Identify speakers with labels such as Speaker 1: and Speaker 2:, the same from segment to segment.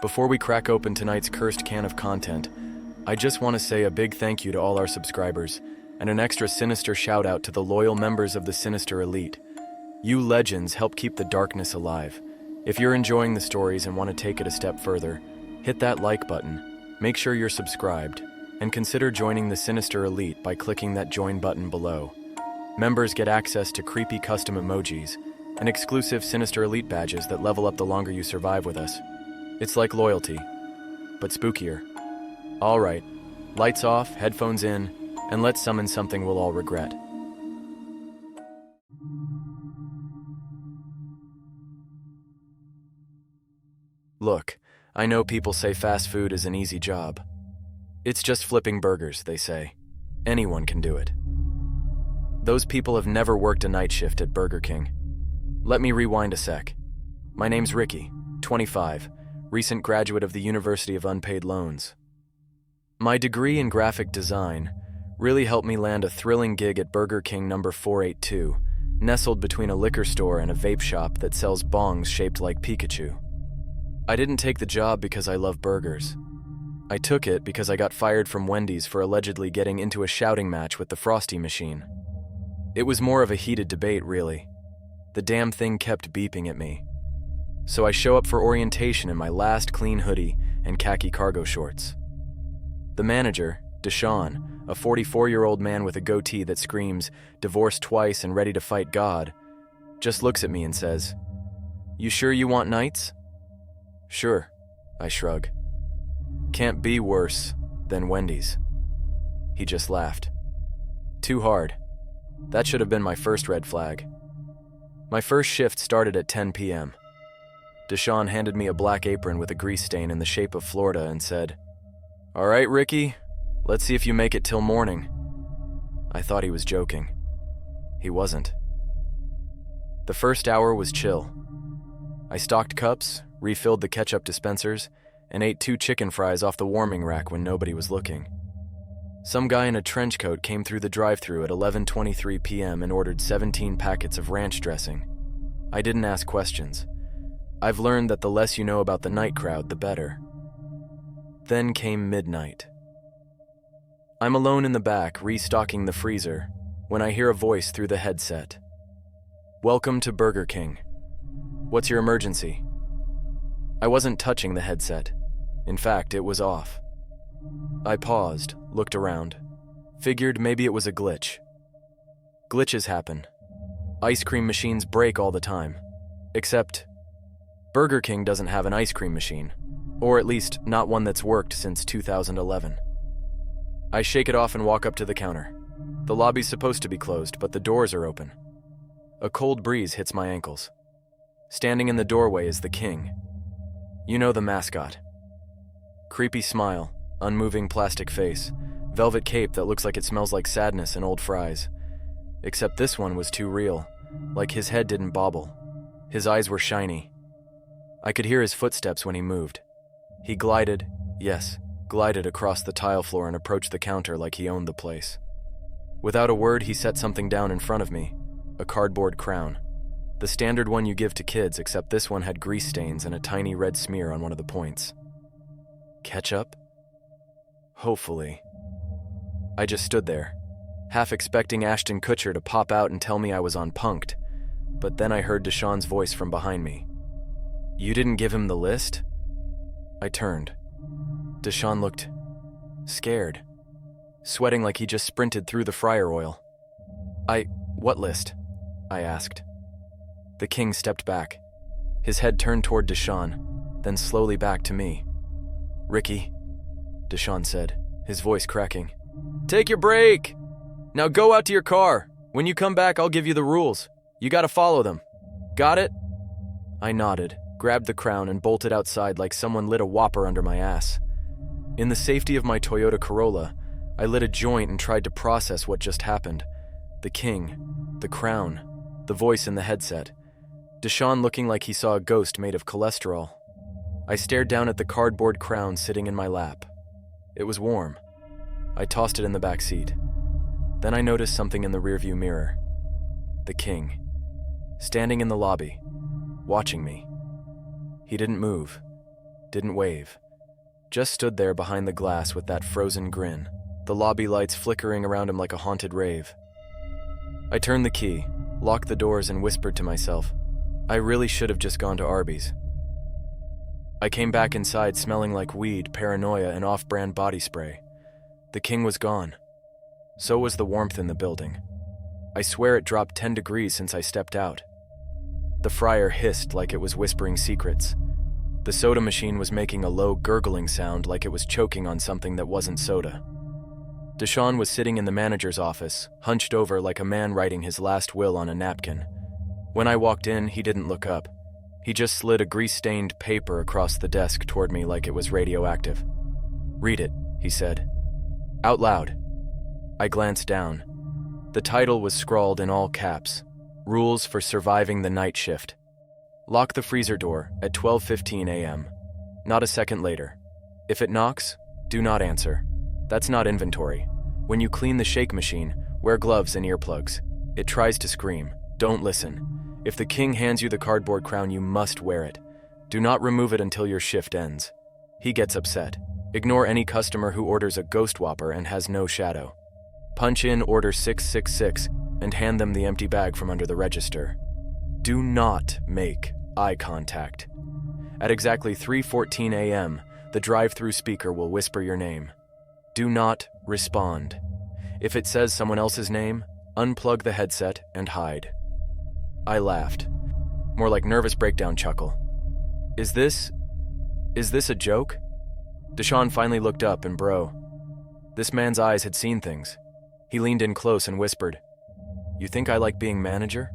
Speaker 1: Before we crack open tonight's cursed can of content, I just want to say a big thank you to all our subscribers, and an extra Sinister shout out to the loyal members of the Sinister Elite. You legends help keep the darkness alive. If you're enjoying the stories and want to take it a step further, hit that like button, make sure you're subscribed, and consider joining the Sinister Elite by clicking that join button below. Members get access to creepy custom emojis and exclusive Sinister Elite badges that level up the longer you survive with us. It's like loyalty, but spookier. All right, lights off, headphones in, and let's summon something we'll all regret. Look, I know people say fast food is an easy job. It's just flipping burgers, they say. Anyone can do it. Those people have never worked a night shift at Burger King. Let me rewind a sec. My name's Ricky, 25, recent graduate of the University of Unpaid Loans. My degree in graphic design really helped me land a thrilling gig at Burger King number 482, nestled between a liquor store and a vape shop that sells bongs shaped like Pikachu. I didn't take the job because I love burgers. I took it because I got fired from Wendy's for allegedly getting into a shouting match with the Frosty machine. It was more of a heated debate, really. The damn thing kept beeping at me. So I show up for orientation in my last clean hoodie and khaki cargo shorts. The manager, Deshaun, a 44-year-old man with a goatee that screams, divorced twice and ready to fight God, just looks at me and says, "You sure you want nights?" "Sure," I shrug. "Can't be worse than Wendy's." He just laughed. Too hard. That should have been my first red flag. My first shift started at 10 p.m. Deshaun handed me a black apron with a grease stain in the shape of Florida and said, "All right, Ricky, let's see if you make it till morning." I thought he was joking. He wasn't. The first hour was chill. I stocked cups, refilled the ketchup dispensers, and ate 2 chicken fries off the warming rack when nobody was looking. Some guy in a trench coat came through the drive-thru at 11:23 p.m. and ordered 17 packets of ranch dressing. I didn't ask questions. I've learned that the less you know about the night crowd, the better. Then came midnight. I'm alone in the back, restocking the freezer, when I hear a voice through the headset. "Welcome to Burger King. What's your emergency?" I wasn't touching the headset. In fact, it was off. I paused, looked around, figured maybe it was a glitch. Glitches happen. Ice cream machines break all the time. Except, Burger King doesn't have an ice cream machine, or at least not one that's worked since 2011. I shake it off and walk up to the counter. The lobby's supposed to be closed, but the doors are open. A cold breeze hits my ankles. Standing in the doorway is the king. You know the mascot. Creepy smile, unmoving plastic face, velvet cape that looks like it smells like sadness and old fries. Except this one was too real, like his head didn't bobble. His eyes were shiny. I could hear his footsteps when he moved. He glided across the tile floor and approached the counter like he owned the place. Without a word, he set something down in front of me, a cardboard crown. The standard one you give to kids, except this one had grease stains and a tiny red smear on one of the points. Ketchup? Hopefully. I just stood there, half expecting Ashton Kutcher to pop out and tell me I was on Punk'd, but then I heard Deshaun's voice from behind me. "You didn't give him the list?" I turned. Deshaun looked scared, sweating like he just sprinted through the fryer oil. What list?" I asked. The king stepped back. His head turned toward Deshaun, then slowly back to me. "Ricky," Deshaun said, his voice cracking. "Take your break! Now go out to your car. When you come back, I'll give you the rules. You gotta follow them. Got it?" I nodded, grabbed the crown, and bolted outside like someone lit a whopper under my ass. In the safety of my Toyota Corolla, I lit a joint and tried to process what just happened. The king, the crown, the voice in the headset. Deshaun looking like he saw a ghost made of cholesterol. I stared down at the cardboard crown sitting in my lap. It was warm. I tossed it in the back seat. Then I noticed something in the rearview mirror. The king, standing in the lobby, watching me. He didn't move. didn't wave. Just stood there behind the glass with that frozen grin, the lobby lights flickering around him like a haunted rave. I turned the key, locked the doors, and whispered to myself, I really should have just gone to Arby's. I came back inside smelling like weed, paranoia, and off-brand body spray. The king was gone. So was the warmth in the building. I swear it dropped 10 degrees since I stepped out. The fryer hissed like it was whispering secrets. The soda machine was making a low gurgling sound like it was choking on something that wasn't soda. Deshaun was sitting in the manager's office, hunched over like a man writing his last will on a napkin. When I walked in, he didn't look up. He just slid a grease-stained paper across the desk toward me like it was radioactive. "Read it," he said. Out loud. I glanced down. The title was scrawled in all caps, Rules for Surviving the Night Shift. Lock the freezer door at 12:15 a.m. Not a second later. If it knocks, do not answer. That's not inventory. When you clean the shake machine, wear gloves and earplugs. It tries to scream. Don't listen. If the king hands you the cardboard crown, you must wear it. Do not remove it until your shift ends. He gets upset. Ignore any customer who orders a ghost whopper and has no shadow. Punch in order 666 and hand them the empty bag from under the register. Do not make eye contact. At exactly 3:14 a.m., the drive-thru speaker will whisper your name. Do not respond. If it says someone else's name, unplug the headset and hide. I laughed. More like nervous breakdown chuckle. Is this a joke? Deshaun finally looked up and this man's eyes had seen things. He leaned in close and whispered, You think I like being manager?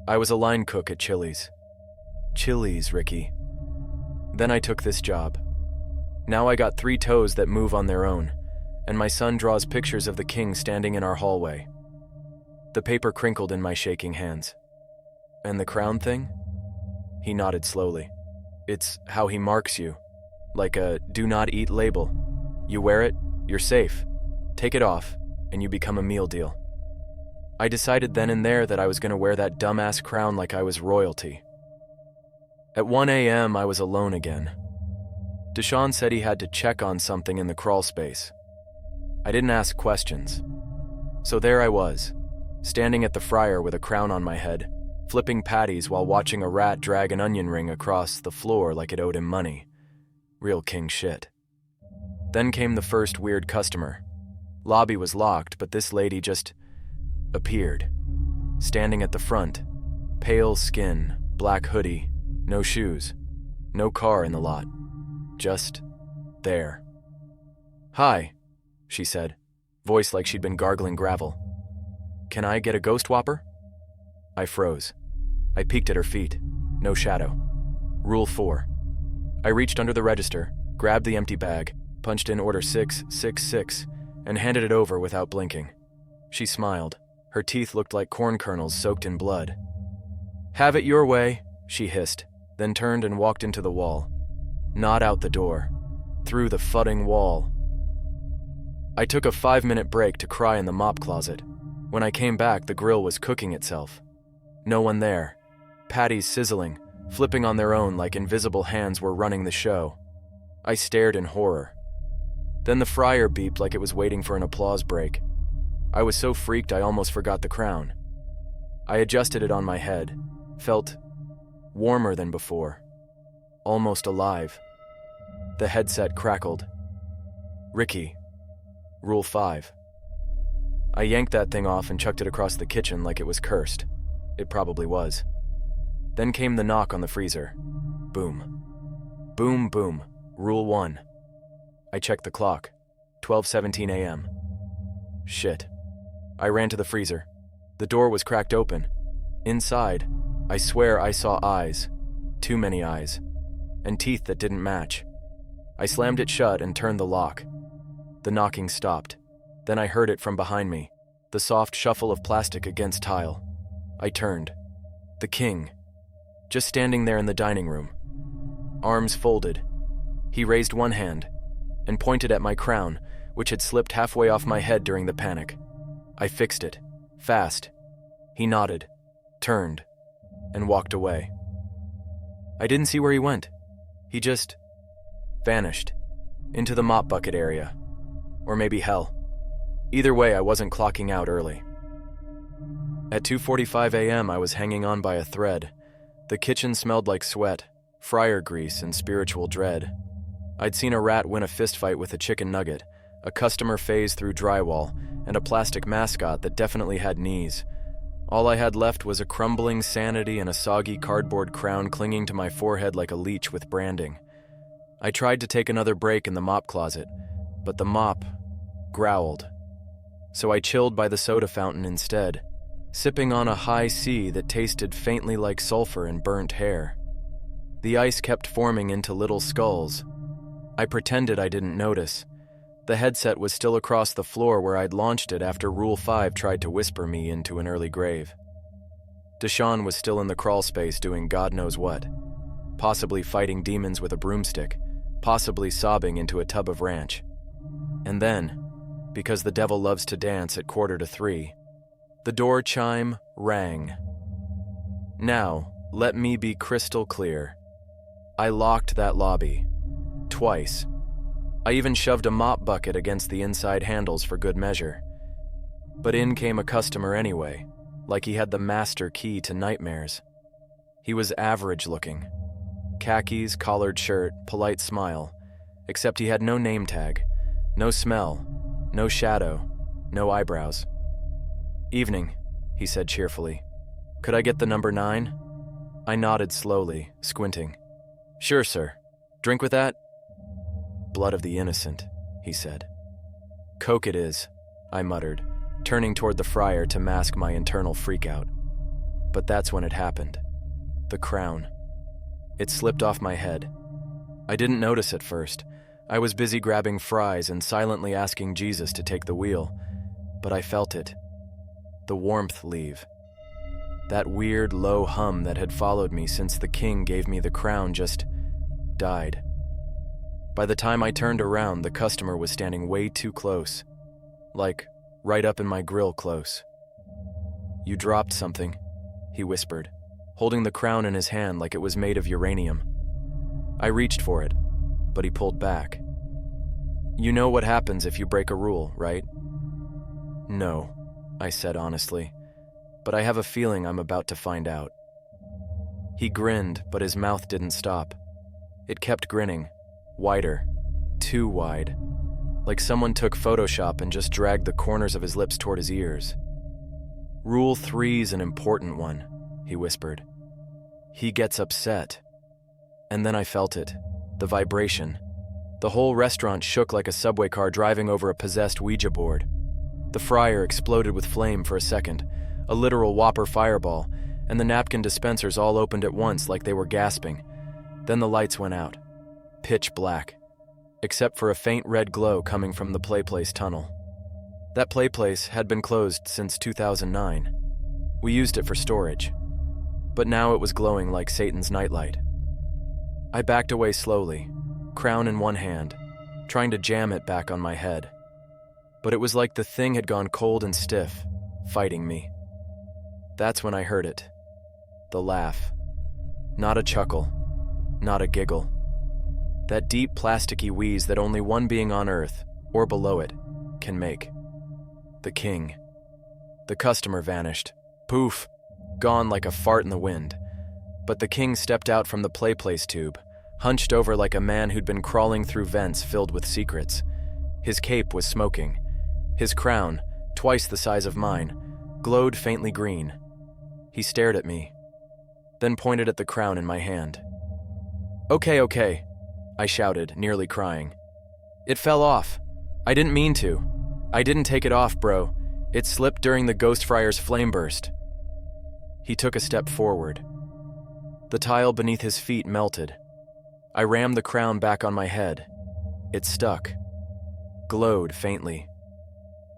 Speaker 1: I was a line cook at Chili's. Chili's, Ricky. Then I took this job. Now I got 3 toes that move on their own, and my son draws pictures of the king standing in our hallway. The paper crinkled in my shaking hands. And the crown thing? He nodded slowly. It's how he marks you, like a do not eat label. You wear it, you're safe. Take it off, and you become a meal deal. I decided then and there that I was going to wear that dumbass crown like I was royalty. At 1 a.m., I was alone again. Deshaun said he had to check on something in the crawl space. I didn't ask questions. So there I was, standing at the fryer with a crown on my head, flipping patties while watching a rat drag an onion ring across the floor like it owed him money. Real king shit. Then came the first weird customer. Lobby was locked, but this lady just appeared, standing at the front, pale skin, black hoodie, no shoes, no car in the lot, just there. Hi, she said, voice like she'd been gargling gravel. Can I get a ghost whopper? I froze. I peeked at her feet. No shadow. Rule 4. I reached under the register, grabbed the empty bag, punched in order 666, and handed it over without blinking. She smiled. Her teeth looked like corn kernels soaked in blood. Have it your way, she hissed, then turned and walked into the wall. Not out the door. Through the fudding wall. I took a 5-minute break to cry in the mop closet. When I came back, the grill was cooking itself. No one there. Patties sizzling, flipping on their own like invisible hands were running the show. I stared in horror. Then the fryer beeped like it was waiting for an applause break. I was so freaked I almost forgot the crown. I adjusted it on my head, felt warmer than before, almost alive. The headset crackled. Ricky. Rule 5. I yanked that thing off and chucked it across the kitchen like it was cursed. It probably was. Then came the knock on the freezer. Boom. Boom, boom. Rule 1. I checked the clock. 12:17 a.m. Shit. I ran to the freezer. The door was cracked open. Inside, I swear I saw eyes. Too many eyes. And teeth that didn't match. I slammed it shut and turned the lock. The knocking stopped. Then I heard it from behind me. The soft shuffle of plastic against tile. I turned. The king. Just standing there in the dining room. Arms folded. He raised one hand and pointed at my crown, which had slipped halfway off my head during the panic. I fixed it. Fast. He nodded, turned, and walked away. I didn't see where he went. He just Vanished. Into the mop bucket area. Or maybe hell. Either way, I wasn't clocking out early. At 2:45 a.m., I was hanging on by a thread. The kitchen smelled like sweat, fryer grease, and spiritual dread. I'd seen a rat win a fistfight with a chicken nugget, a customer phase through drywall, and a plastic mascot that definitely had knees. All I had left was a crumbling sanity and a soggy cardboard crown clinging to my forehead like a leech with branding. I tried to take another break in the mop closet, but the mop growled. So I chilled by the soda fountain instead, sipping on a high C that tasted faintly like sulfur and burnt hair. The ice kept forming into little skulls. I pretended I didn't notice. The headset was still across the floor where I'd launched it after Rule 5 tried to whisper me into an early grave. Deshawn was still in the crawl space doing God knows what. Possibly fighting demons with a broomstick, possibly sobbing into a tub of ranch. And then, because the devil loves to dance at 2:45, the door chime rang. Now, let me be crystal clear. I locked that lobby. Twice. I even shoved a mop bucket against the inside handles for good measure. But in came a customer anyway, like he had the master key to nightmares. He was average looking. Khakis, collared shirt, polite smile, except he had no name tag, no smell, no shadow, no eyebrows. "Evening," he said cheerfully. "Could I get the number 9? I nodded slowly, squinting. "Sure, sir. Drink with that?" "Blood of the innocent," he said. "Coke it is," I muttered, turning toward the fryer to mask my internal freakout. But that's when it happened. The crown. It slipped off my head. I didn't notice at first. I was busy grabbing fries and silently asking Jesus to take the wheel, but I felt it. The warmth leave. That weird low hum that had followed me since the king gave me the crown just died. By the time I turned around, the customer was standing way too close. Like, right up in my grill close. "You dropped something," he whispered, holding the crown in his hand like it was made of uranium. I reached for it, but he pulled back. "You know what happens if you break a rule, right?" "No," I said honestly, "but I have a feeling I'm about to find out." He grinned, but his mouth didn't stop. It kept grinning. Wider. Too wide. Like someone took Photoshop and just dragged the corners of his lips toward his ears. "Rule 3's an important one," he whispered. "He gets upset." And then I felt it. The vibration. The whole restaurant shook like a subway car driving over a possessed Ouija board. The fryer exploded with flame for a second, a literal Whopper fireball, and the napkin dispensers all opened at once like they were gasping. Then the lights went out. Pitch black, except for a faint red glow coming from the Playplace tunnel. That Playplace had been closed since 2009. We used it for storage. But now it was glowing like Satan's nightlight. I backed away slowly, crown in one hand, trying to jam it back on my head. But it was like the thing had gone cold and stiff, fighting me. That's when I heard it. The laugh. Not a chuckle. Not a giggle. That deep plasticky wheeze that only one being on Earth, or below it, can make. The king. The customer vanished. Poof. Gone like a fart in the wind. But the king stepped out from the Playplace tube, hunched over like a man who'd been crawling through vents filled with secrets. His cape was smoking. His crown, twice the size of mine, glowed faintly green. He stared at me, then pointed at the crown in my hand. Okay, I shouted, nearly crying. "It fell off. I didn't mean to. I didn't take it off, bro. It slipped during the Ghost Fryer's flame burst." He took a step forward. The tile beneath his feet melted. I rammed the crown back on my head. It stuck. Glowed faintly.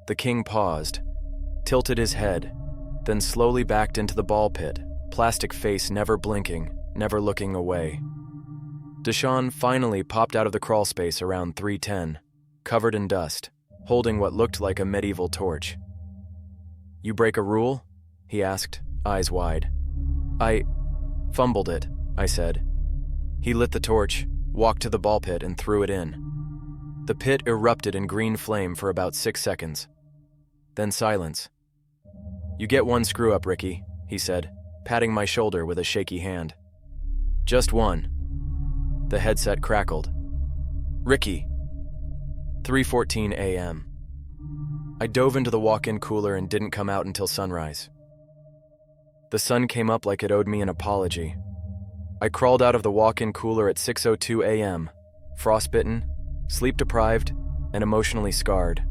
Speaker 1: The king paused, tilted his head, then slowly backed into the ball pit, plastic face never blinking, never looking away. Deshawn finally popped out of the crawl space around 3:10, covered in dust, holding what looked like a medieval torch. "You break a rule?" he asked, eyes wide. "I fumbled it," I said. He lit the torch, walked to the ball pit and threw it in. The pit erupted in green flame for about 6 seconds. Then silence. "You get one screw-up, Ricky," he said, patting my shoulder with a shaky hand. "Just one." The headset crackled. "Ricky." 3:14 a.m. I dove into the walk-in cooler and didn't come out until sunrise. The sun came up like it owed me an apology. I crawled out of the walk-in cooler at 6:02 a.m., frostbitten, sleep-deprived, and emotionally scarred.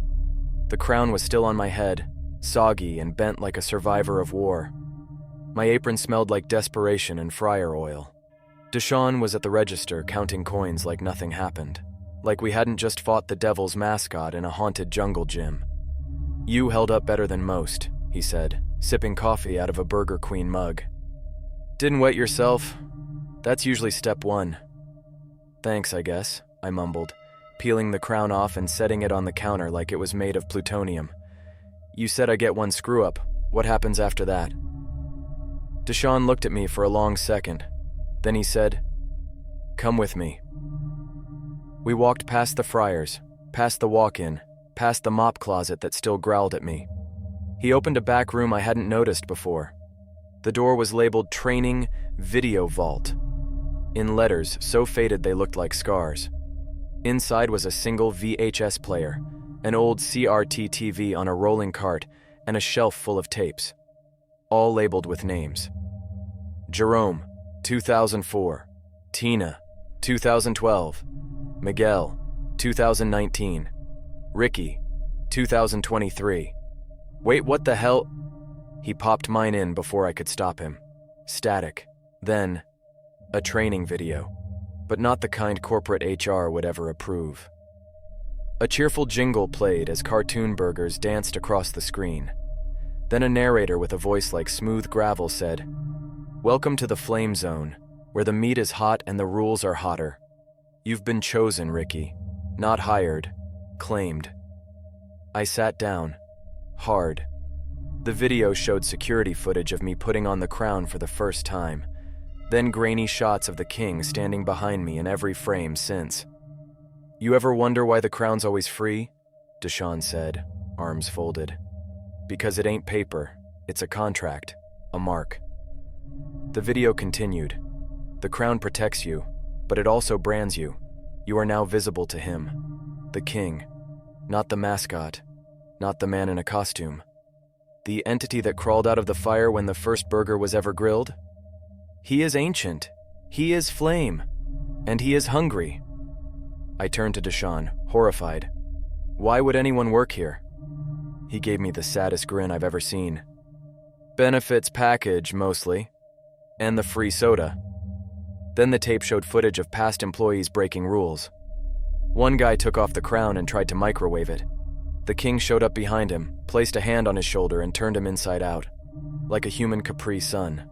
Speaker 1: The crown was still on my head, soggy and bent like a survivor of war. My apron smelled like desperation and fryer oil. Deshawn was at the register counting coins like nothing happened, like we hadn't just fought the devil's mascot in a haunted jungle gym. "You held up better than most," he said, sipping coffee out of a Burger Queen mug. "Didn't wet yourself? That's usually step one." "Thanks, I guess," I mumbled, peeling the crown off and setting it on the counter like it was made of plutonium. "You said I get one screw-up. What happens after that?" Deshawn looked at me for a long second. Then he said, "Come with me." We walked past the fryers, past the walk-in, past the mop closet that still growled at me. He opened a back room I hadn't noticed before. The door was labeled Training Video Vault, in letters so faded they looked like scars. Inside was a single VHS player, an old CRT TV on a rolling cart, and a shelf full of tapes, all labeled with names. Jerome, 2004. Tina, 2012. Miguel, 2019. Ricky, 2023. Wait, what the hell? He popped mine in before I could stop him. Static. Then, a training video, but not the kind corporate HR would ever approve. A cheerful jingle played as cartoon burgers danced across the screen. Then a narrator with a voice like smooth gravel said, "Welcome to the Flame Zone, where the meat is hot and the rules are hotter. You've been chosen, Ricky. Not hired. Claimed." I sat down. Hard. The video showed security footage of me putting on the crown for the first time, then grainy shots of the king standing behind me in every frame since. "You ever wonder why the crown's always free?" Deshawn said, arms folded. "Because it ain't paper. It's a contract. A mark." The video continued. "The crown protects you, but it also brands you. You are now visible to him. The king. Not the mascot. Not the man in a costume. The entity that crawled out of the fire when the first burger was ever grilled. He is ancient. He is flame. And he is hungry." I turned to Deshawn, horrified. "Why would anyone work here?" He gave me the saddest grin I've ever seen. "Benefits package, mostly. And the free soda." Then the tape showed footage of past employees breaking rules. One guy took off the crown and tried to microwave it. The king showed up behind him, placed a hand on his shoulder and turned him inside out, like a human Capri Sun.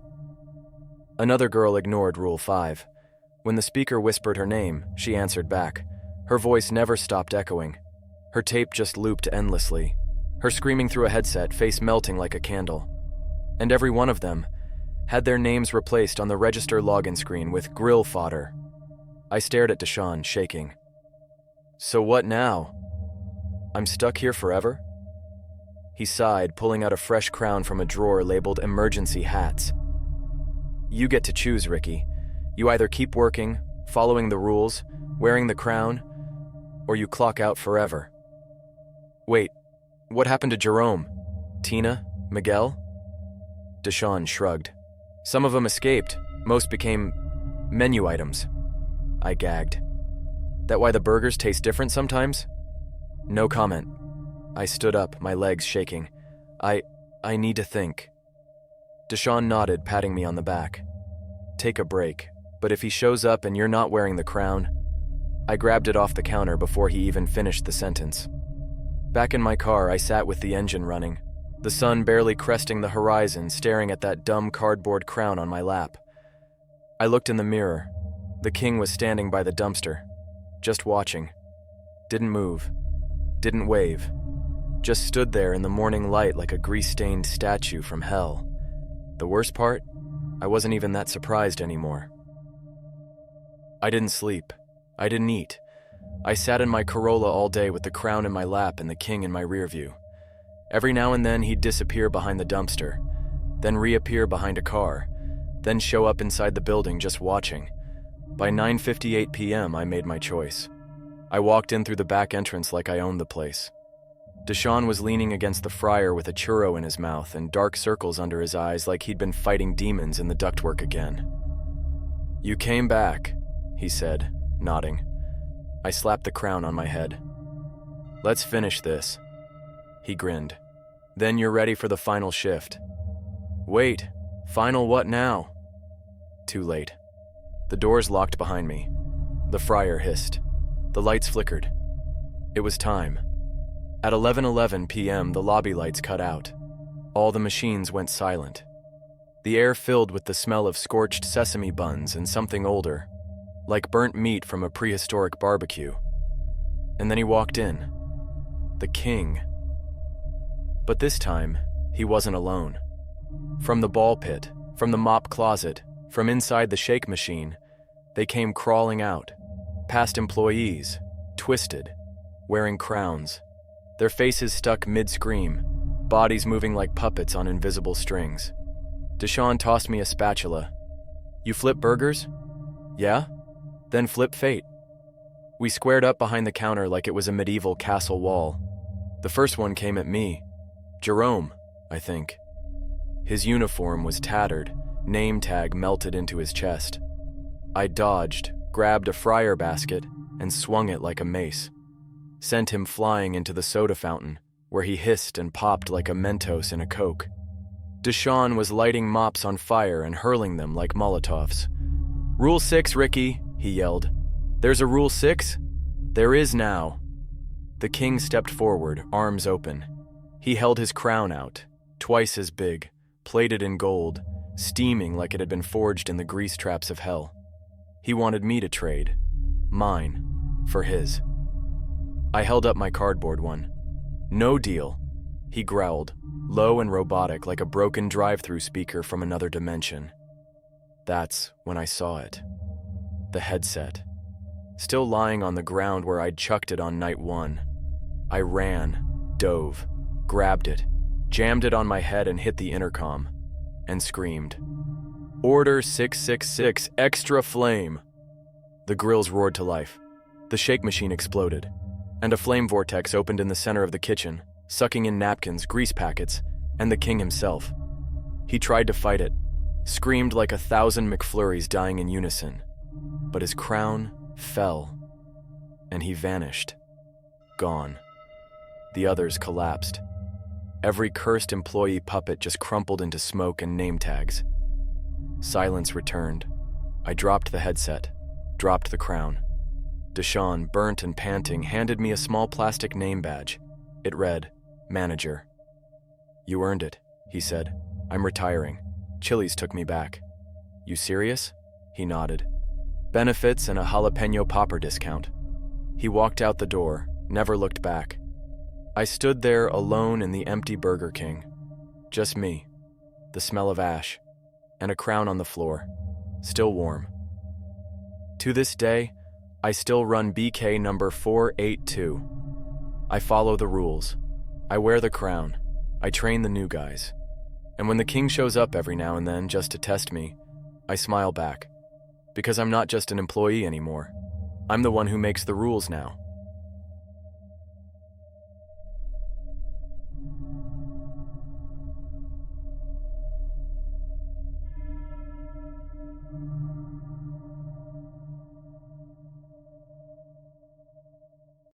Speaker 1: Another girl ignored Rule 5. When the speaker whispered her name, she answered back. Her voice never stopped echoing. Her tape just looped endlessly, her screaming through a headset, face melting like a candle. And every one of them had their names replaced on the register login screen with grill fodder. I stared at Deshawn, shaking. "So what now? I'm stuck here forever?" He sighed, pulling out a fresh crown from a drawer labeled Emergency Hats. "You get to choose, Ricky. You either keep working, following the rules, wearing the crown, or you clock out forever." "Wait, what happened to Jerome? Tina? Miguel?" Deshawn shrugged. "Some of them escaped. Most became menu items." I gagged. "That why the burgers taste different sometimes?" No comment. I stood up, my legs shaking. I need to think." Deshawn nodded, patting me on the back. "Take a break, but if he shows up and you're not wearing the crown..." I grabbed it off the counter before he even finished the sentence. Back in my car, I sat with the engine running, the sun barely cresting the horizon, staring at that dumb cardboard crown on my lap. I looked in the mirror. The king was standing by the dumpster, just watching. Didn't move. Didn't wave. Just stood there in the morning light like a grease-stained statue from hell. The worst part? I wasn't even that surprised anymore. I didn't sleep. I didn't eat. I sat in my Corolla all day with the crown in my lap and the king in my rear view. Every now and then he'd disappear behind the dumpster, then reappear behind a car, then show up inside the building just watching. By 9:58 p.m., I made my choice. I walked in through the back entrance like I owned the place. Deshaun was leaning against the fryer with a churro in his mouth and dark circles under his eyes like he'd been fighting demons in the ductwork again. "You came back," he said, nodding. I slapped the crown on my head. "Let's finish this." He grinned. "Then you're ready for the final shift." "Wait, final what now?" Too late. The doors locked behind me. The fryer hissed. The lights flickered. It was time. At 11:11 p.m., the lobby lights cut out. All the machines went silent. The air filled with the smell of scorched sesame buns and something older, like burnt meat from a prehistoric barbecue. And then he walked in. The king. But this time, he wasn't alone. From the ball pit, from the mop closet, from inside the shake machine, they came crawling out, past employees, twisted, wearing crowns, their faces stuck mid-scream, bodies moving like puppets on invisible strings. Deshaun tossed me a spatula. "You flip burgers?" "Yeah?" "Then flip fate." We squared up behind the counter like it was a medieval castle wall. The first one came at me. Jerome, I think. His uniform was tattered, name tag melted into his chest. I dodged, grabbed a fryer basket, and swung it like a mace. Sent him flying into the soda fountain, where he hissed and popped like a Mentos in a Coke. Deshaun was lighting mops on fire and hurling them like Molotovs. "Rule 6, Ricky," he yelled. "There's a Rule 6? There is now." The king stepped forward, arms open. He held his crown out, twice as big, plated in gold, steaming like it had been forged in the grease traps of hell. He wanted me to trade. Mine. For his. I held up my cardboard one. "No deal," he growled, low and robotic like a broken drive-thru speaker from another dimension. That's when I saw it. The headset. Still lying on the ground where I'd chucked it on night 1. I ran, dove, grabbed it, jammed it on my head and hit the intercom, and screamed, "Order 666, extra flame!" The grills roared to life. The shake machine exploded, and a flame vortex opened in the center of the kitchen, sucking in napkins, grease packets, and the king himself. He tried to fight it, screamed like 1,000 McFlurries dying in unison, but his crown fell, and he vanished. Gone. The others collapsed. Every cursed employee puppet just crumpled into smoke and name tags. Silence returned. I dropped the headset, dropped the crown. Deshaun, burnt and panting, handed me a small plastic name badge. It read, "Manager." "You earned it," he said. "I'm retiring. Chili's took me back." "You serious?" He nodded. "Benefits and a jalapeno popper discount." He walked out the door, never looked back. I stood there alone in the empty Burger King. Just me, the smell of ash, and a crown on the floor, still warm. To this day, I still run BK number 482. I follow the rules. I wear the crown. I train the new guys. And when the king shows up every now and then just to test me, I smile back. Because I'm not just an employee anymore. I'm the one who makes the rules now.